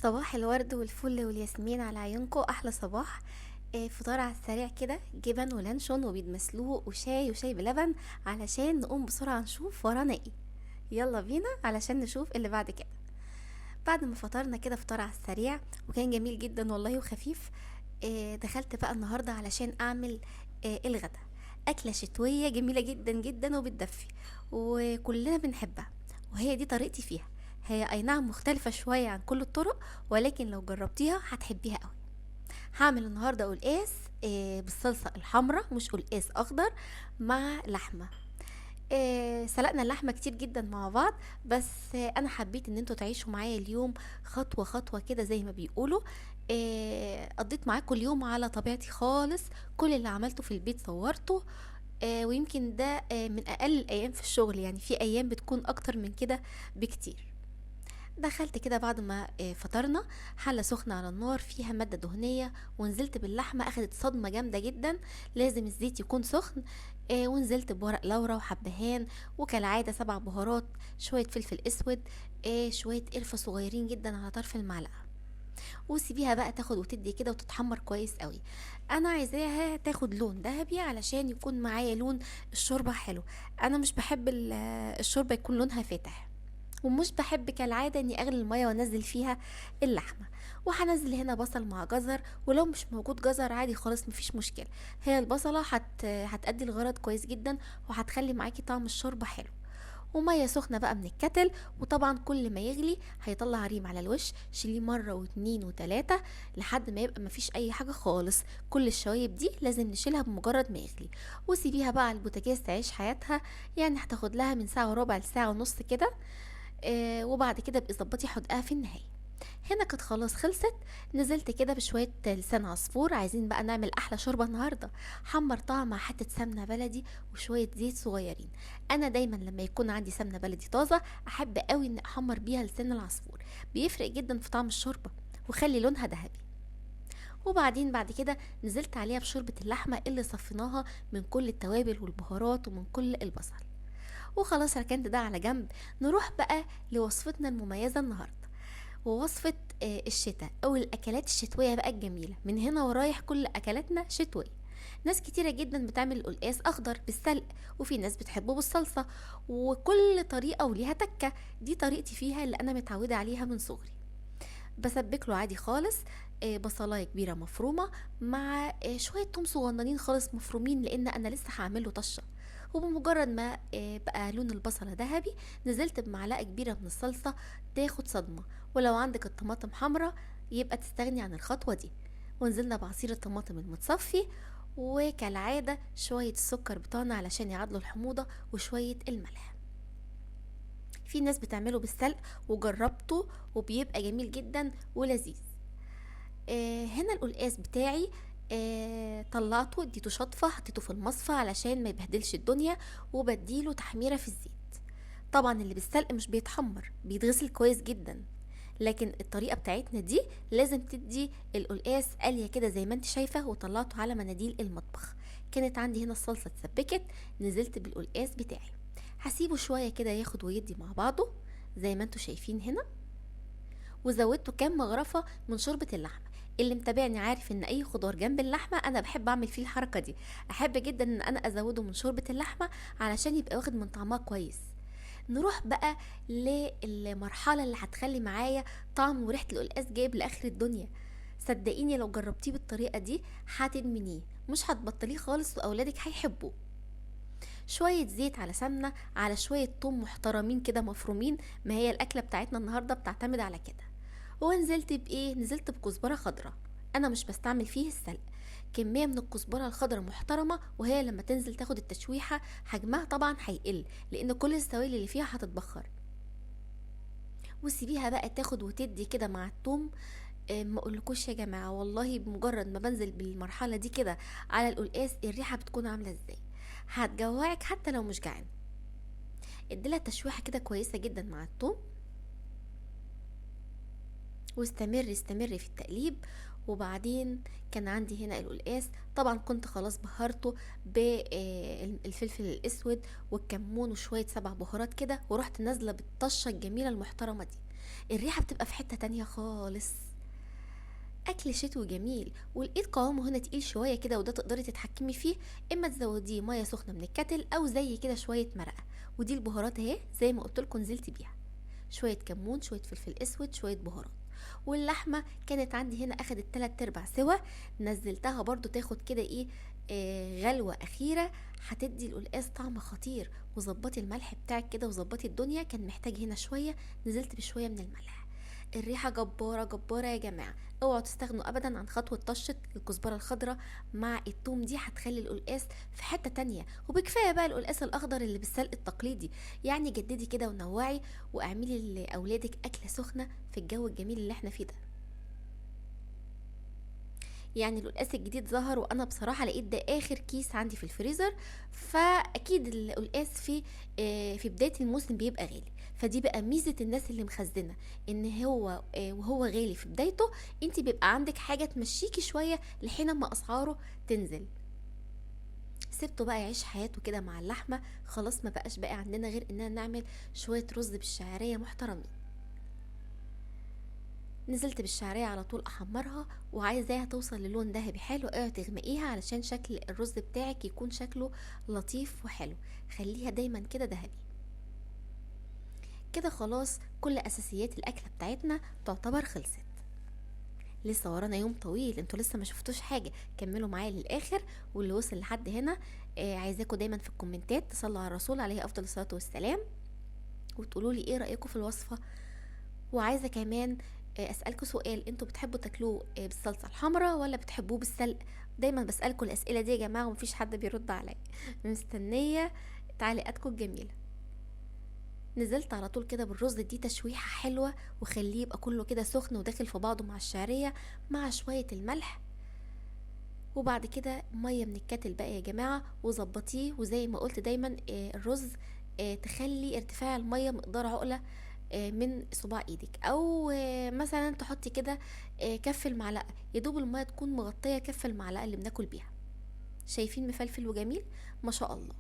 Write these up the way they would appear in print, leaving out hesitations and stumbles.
صباح الورد والفل والياسمين على عيونكو، احلى صباح. فطار على السريع كده، جبن ولانشون وبيض مسلوق وشاي بلبن، علشان نقوم بسرعة نشوف ورانا ايه. يلا بينا علشان نشوف اللي بعد كده. بعد ما فطرنا كده فطار على السريع وكان جميل جدا والله وخفيف. دخلت بقى النهاردة علشان اعمل الغدا. اكلة شتوية جميلة جدا جدا وبتدفي وكلنا بنحبها، وهي دي طريقتي فيها. هي اي نعم مختلفة شوية عن كل الطرق، ولكن لو جربتيها هتحبيها قوي. هعمل النهاردة قلقاس بالصلصة الحمراء، مش قلقاس اخضر، مع لحمة. سلقنا اللحمة كتير جدا مع بعض، بس انا حبيت ان انتوا تعيشوا معايا اليوم خطوة خطوة كده زي ما بيقولوا. قضيت معاكم اليوم على طبيعتي خالص. كل اللي عملته في البيت صورته. ويمكن ده من اقل الايام في الشغل، يعني في ايام بتكون اكتر من كده بكتير. دخلت كده بعد ما فطرنا، حلة سخنة على النار فيها مادة دهنية، ونزلت باللحمة. اخدت صدمة جامدة جدا، لازم الزيت يكون سخن. ونزلت بورق لورا وحبهان، وكالعادة 7 بهارات، شوية فلفل اسود، شوية قرفة صغيرين جدا على طرف المعلقة. وسيبيها بقى تاخد وتدي كده وتتحمر كويس قوي. انا عايزاها تاخد لون ذهبي علشان يكون معايا لون الشوربة حلو. انا مش بحب الشوربة يكون لونها فاتح، ومش بحب كالعادة اني اغلي المية وانزل فيها اللحمة. وهنزل هنا بصل مع جزر، ولو مش موجود جزر عادي خالص مفيش مشكلة. هي البصلة هتأدي الغرض كويس جدا، وهتخلي معاكي طعم الشوربة حلو. ومية سخنة بقى من الكتل، وطبعا كل ما يغلي هيطلع ريم على الوش. شيليه مرة واتنين وتلاتة لحد ما يبقى مفيش اي حاجة خالص. كل الشوايب دي لازم نشيلها بمجرد ما يغلي. وسيبيها بقى على البوتاجاز تعيش حياتها، يعني هتاخد لها من ساعة وربع لساعة ونص كده. وبعد كده بقي ظبطي حدقها في النهاية. هنا كانت خلاص خلصت. نزلت كده بشوية لسان عصفور، عايزين بقى نعمل احلى شوربة النهاردة. حمرتها مع حتة سمنة بلدي وشوية زيت صغيرين. انا دايما لما يكون عندي سمنة بلدي طازة احب قوي ان احمر بيها لسان العصفور، بيفرق جدا في طعم الشوربة وخلي لونها ذهبي. وبعدين بعد كده نزلت عليها بشوربة اللحمة اللي صفيناها من كل التوابل والبهارات ومن كل البصل. وخلاص ركنت ده على جنب. نروح بقى لوصفتنا المميزة النهاردة، ووصفة الشتاء او الاكلات الشتوية بقى الجميلة. من هنا ورايح كل اكلاتنا شتوية. ناس كتيرة جدا بتعمل القلقاس اخضر بالسلق، وفي ناس بتحبه بالصلصة، وكل طريقة وليها تكة. دي طريقتي فيها اللي انا متعودة عليها من صغري. بسبك له عادي خالص بصلايه كبيره مفرومه، مع شويه توم صغننين خالص مفرومين، لان انا لسه هعمله طشه. وبمجرد ما بقى لون البصله ذهبي، نزلت بمعلقه كبيره من الصلصه تاخد صدمه. ولو عندك الطماطم حمراء يبقى تستغني عن الخطوه دي. ونزلنا بعصير الطماطم المتصفي، وكالعاده شويه السكر بتوعنا علشان يعادلوا الحموضه، وشويه الملح. في ناس بتعمله بالسلق وجربته وبيبقى جميل جدا ولذيذ. هنا القلقاس بتاعي طلعته اديته شطفة، حطيته في المصفى علشان ما يبهدلش الدنيا، وبديله تحميرة في الزيت. طبعا اللي بالسلق مش بيتحمر، بيتغسل كويس جدا. لكن الطريقة بتاعتنا دي لازم تدي القلقاس قلية كده زي ما انت شايفة. وطلعته على مناديل المطبخ. كانت عندي هنا الصلصة اتسبكت، نزلت بالقلقاس بتاعي. هسيبه شوية كده ياخد ويدي مع بعضه زي ما انتوا شايفين هنا. وزودته كام مغرفة من شوربة اللحمة. اللي متابعني عارف ان اي خضار جنب اللحمة انا بحب اعمل فيه الحركة دي. احب جدا ان انا ازوده من شوربة اللحمة علشان يبقى واخد من طعمها كويس. نروح بقى للمرحلة اللي هتخلي معايا طعم وريحة القلقاس جايب لاخر الدنيا. صدقيني لو جربتيه بالطريقة دي هتدمنيه، مش هتبطليه خالص، واولادك هيحبوه. شوية زيت على سمنة على شوية توم محترمين كده مفرومين، ما هي الأكلة بتاعتنا النهاردة بتعتمد على كده. ونزلت بإيه؟ نزلت بكزبرة خضراء. أنا مش بستعمل فيه السلق. كمية من الكزبرة الخضراء محترمة، وهي لما تنزل تاخد التشويحة حجمها طبعا هيقل، لأن كل السوائل اللي فيها هتتبخر. وسيبيها بقى تاخد وتدي كده مع التوم. ما اقولكوش يا جماعه والله، بمجرد ما بنزل بالمرحله دي كده على القلقاس الريحه بتكون عامله ازاي، هتجوعك حتى لو مش جعان. اديلها تشويحه كده كويسه جدا مع الثوم. واستمري في التقليب. وبعدين كان عندي هنا القلقاس، طبعا كنت خلاص بهرته بالفلفل الاسود والكمون وشويه 7 بهارات كده، ورحت نازله بالطشه الجميله المحترمه دي. الريحة بتبقى في حتة تانية خالص. اكل شتوي جميل، والايد قوامه هنا تقيل شويه كده، وده تقدري تتحكمي فيه. اما تزوديه ميه سخنه من الكتل، او زي كده شويه مرقه. ودي البهارات اهي زي ما قلت لكم نزلت بيها، شويه كمون، شويه فلفل اسود، شويه بهارات. واللحمه كانت عندي هنا اخدت 3/4 سوا. نزلتها برضو تاخد كده ايه، غلوه اخيره، هتدي القلقاس طعم خطير. وظبطي الملح بتاعك كده، وظبطي الدنيا، كان محتاج هنا شويه، نزلت بشويه من الملح. الريحة جبارة جبارة يا جماعة. اوعوا تستغنوا ابدا عن خطوة طشة الكزبرة الخضراء مع التوم، دي هتخلي القلقاس في حتة تانية. وبكفاية بقى القلقاس الاخضر اللي بالسلق التقليدي. يعني جددي كده ونوعي، واعملي لاولادك اكلة سخنة في الجو الجميل اللي احنا فيه ده. يعني القلقاس الجديد ظهر، وانا بصراحه لقيت ده اخر كيس عندي في الفريزر. فاكيد القلقاس في بدايه الموسم بيبقى غالي. فدي بقى ميزه الناس اللي مخزنه، ان هو وهو غالي في بدايته، انت بيبقى عندك حاجه تمشيكي شويه لحين ما اسعاره تنزل. سبته بقى يعيش حياته كده مع اللحمه. خلاص ما بقاش بقى عندنا غير اننا نعمل شويه رز بالشعريه محترمين. نزلت بالشعرية على طول احمرها، وعايزاها توصل للون ذهبي حلو. اوعي تغمقيها علشان شكل الرز بتاعك يكون شكله لطيف وحلو. خليها دايما كده ذهبي. كده خلاص كل اساسيات الاكله بتاعتنا تعتبر خلصت. لسه ورانا يوم طويل، انتوا لسه ما شفتوش حاجه، كملوا معايا للاخر. واللي وصل لحد هنا عايزاكم دايما في الكومنتات تصلوا على الرسول عليه افضل الصلاه والسلام، وتقولوا لي ايه رايكم في الوصفه. وعايزه كمان اسالكوا سؤال، انتوا بتحبوا تاكلوه بالصلصه الحمراء ولا بتحبوه بالسلق؟ دايما بسالكوا الاسئله دي يا جماعه، ومفيش حد بيرد عليا. مستنيه تعليقاتكم الجميله. نزلت على طول كده بالرز، دي تشويحه حلوه، وخليه يبقى كله كده سخن وداخل في بعضه مع الشعريه مع شويه الملح. وبعد كده ميه من الكتل بقى يا جماعه، وظبطيه. وزي ما قلت دايما الرز تخلي ارتفاع الميه مقدار عقله من صباع ايدك، او مثلا تحطي كده كف المعلقه، يدوب الميه تكون مغطيه كف المعلقه اللي بناكل بيها. شايفين مفلفل وجميل ما شاء الله.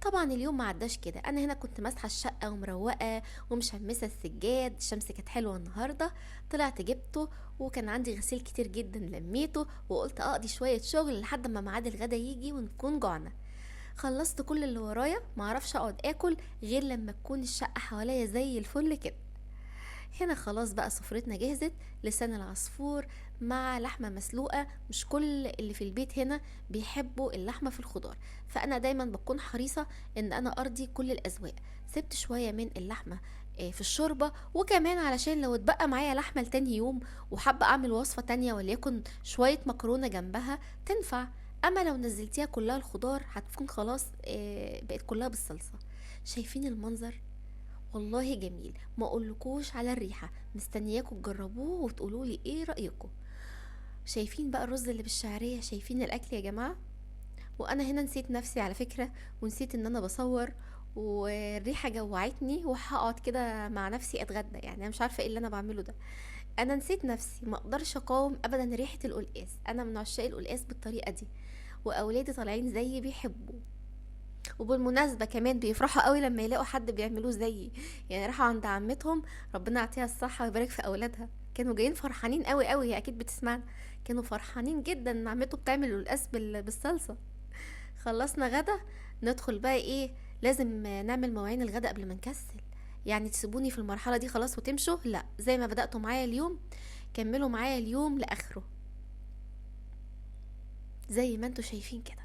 طبعا اليوم ما عداش كده، انا هنا كنت ماسحه الشقه ومروقه ومشمسه السجاد. الشمس كانت حلوه النهارده. طلعت جبته، وكان عندي غسيل كتير جدا لميته، وقلت اقضي شويه شغل لحد ما ميعاد الغدا يجي ونكون جوعنا. خلصت كل اللي ورايا، معرفش اقعد اكل غير لما تكون الشقه حواليا زي الفل كده. هنا خلاص بقى سفرتنا جهزت. لسان العصفور مع لحمة مسلوقة. مش كل اللي في البيت هنا بيحبوا اللحمة في الخضار، فأنا دايما بكون حريصة إن أنا أرضي كل الأذواق. سبت شوية من اللحمة في الشوربة، وكمان علشان لو اتبقى معايا لحمة لتاني يوم وحابة أعمل وصفة تانية، وليكن شوية مكرونة جنبها تنفع. أما لو نزلتيها كلها الخضار هتكون خلاص بقت كلها بالصلصة. شايفين المنظر؟ والله جميل، ما اقولكوش على الريحه. مستنياكم تجربوه وتقولوا لي ايه رايكم. شايفين بقى الرز اللي بالشعريه؟ شايفين الاكل يا جماعه؟ وانا هنا نسيت نفسي على فكره، ونسيت ان انا بصور، والريحه جوعتني، وهقعد كده مع نفسي اتغدى. يعني انا مش عارفه ايه اللي انا بعمله ده. انا نسيت نفسي، ما اقدرش اقاوم ابدا ريحه القلقاس. انا من عشاق القلقاس بالطريقه دي، واولادي طالعين زيي بيحبوه. وبالمناسبة كمان بيفرحوا قوي لما يلاقوا حد بيعملوه زيي. يعني راحوا عند عمتهم، ربنا يعطيها الصحة ويبارك في أولادها، كانوا جايين فرحانين قوي قوي، هي أكيد بتسمعنا. كانوا فرحانين جدا إن عمته بتعمل القلقاس بالصلصة. خلصنا غدا، ندخل بقى ايه، لازم نعمل مواعين الغدا قبل ما نكسل. يعني تسيبوني في المرحلة دي خلاص وتمشوا؟ لا، زي ما بدأتوا معايا اليوم كملوا معايا اليوم لآخره. زي ما انتوا شايفين كده،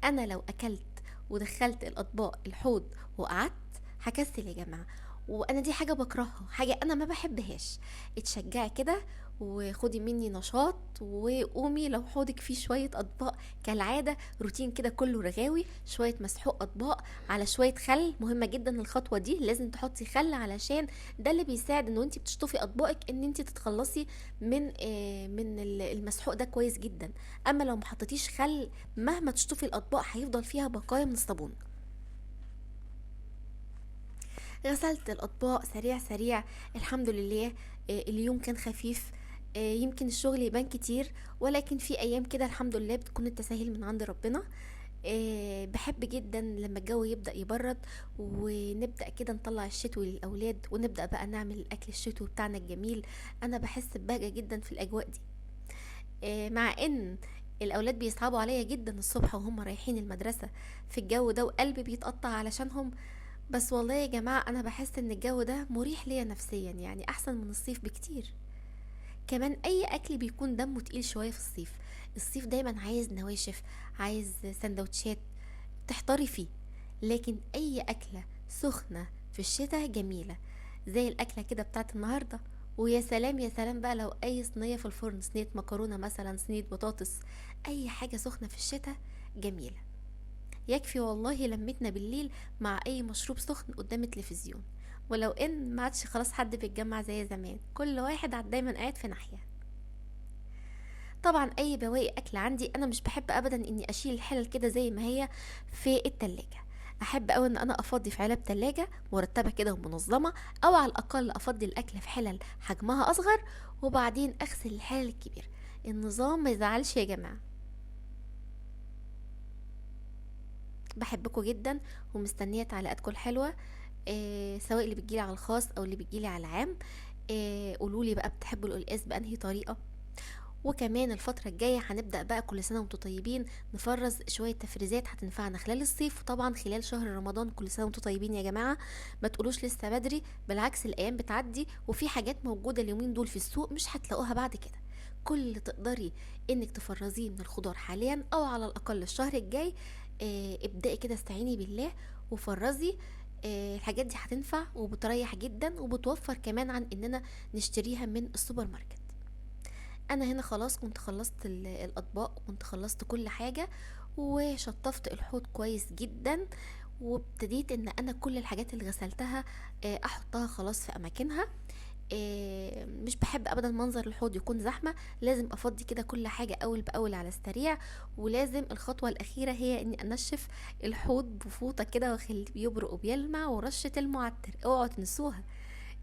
انا لو اكلت ودخلت الاطباق الحوض وقعدت هكسل يا جماعه. وانا دي حاجه بكرهها، حاجه انا ما بحبهاش. اتشجعي كده وخدي مني نشاط، وقومي لو حوضك فيه شويه اطباق كالعاده، روتين كده كله رغاوي، شويه مسحوق اطباق على شويه خل. مهمه جدا الخطوه دي، لازم تحطي خل علشان ده اللي بيساعد ان انت بتشطفي اطباقك ان انت تتخلصي من المسحوق ده كويس جدا. اما لو ما حطيتيش خل، مهما تشطفي الاطباق هيفضل فيها بقايا من الصابون. غسلت الاطباق سريع سريع، الحمد لله. اليوم كان خفيف. يمكن الشغل يبان كتير، ولكن في ايام كده الحمد لله بتكون التساهل من عند ربنا. بحب جدا لما الجو يبدأ يبرد، ونبدأ كده نطلع الشتوي للأولاد، ونبدأ بقى نعمل الأكل الشتوي بتاعنا الجميل. أنا بحس ببهجة جدا في الأجواء دي. مع ان الاولاد بيصعبوا عليا جدا الصبح وهم رايحين المدرسة في الجو ده، وقلبي بيتقطع علشانهم. بس والله يا جماعة انا بحس ان الجو ده مريح ليا نفسيا، يعني احسن من الصيف بكتير. كمان اي اكل بيكون دمه تقيل شوية في الصيف. الصيف دايما عايز نواشف، عايز سندوتشات تحتاري فيه. لكن اي اكلة سخنة في الشتاء جميلة، زي الاكلة كده بتاعت النهاردة. ويا سلام يا سلام بقى لو اي صينية في الفرن، صينية مكرونة مثلا، صينية بطاطس، اي حاجة سخنة في الشتاء جميلة. يكفي والله لمتنا بالليل مع اي مشروب سخن قدام التلفزيون. ولو ان ما عادش خلاص حد بيتجمع زي زمان، كل واحد عاد دايما قاعد في ناحية. طبعا اي بواقي اكل عندي انا مش بحب ابدا اني اشيل الحلل كده زي ما هي في التلاجة. احب اوي ان انا افضي في علب تلاجة مرتبة كده ومنظمة، او على الاقل افضي الاكل في حلل حجمها اصغر، وبعدين اغسل الحلل الكبير. النظام ما يزعلش يا جماعة. بحبكم جدا، ومستنية تعليقاتكم الحلوة. سواء اللي بتجيلي على الخاص او اللي بتجيلي على العام. قولولي بقى بتحبوا القلقاس بأنهي طريقة. وكمان الفترة الجاية هنبدأ بقى كل سنة وانتم طيبين نفرز شوية تفريزات هتنفعنا خلال الصيف، وطبعا خلال شهر رمضان. كل سنة وانتم طيبين يا جماعة. ما تقولوش لسه بدري، بالعكس الأيام بتعدي، وفي حاجات موجودة اليومين دول في السوق مش هتلاقوها بعد كده. كل اللي تقدري انك تفرزيه من الخضار حاليا، او على الأقل الشهر الجاي، ابدأي كده استعيني بالله وفرزي. الحاجات دي هتنفع وبتريح جدا، وبتوفر كمان عن اننا نشتريها من السوبر ماركت. انا هنا خلاص كنت خلصت الاطباق، كنت خلصت كل حاجة، وشطفت الحوض كويس جدا. وابتديت ان انا كل الحاجات اللي غسلتها احطها خلاص في اماكنها. مش بحب ابدا منظر الحوض يكون زحمة، لازم افضي كده كل حاجة اول باول على السريع. ولازم الخطوة الاخيرة هي اني انشف الحوض بفوطة كده واخليه بيبرق وبيلمع، ورشة المعطر اوعوا تنسوها،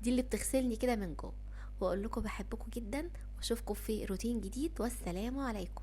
دي اللي بتغسلني كده من جوه. واقول لكم بحبكم جدا، واشوفكم في روتين جديد، والسلام عليكم.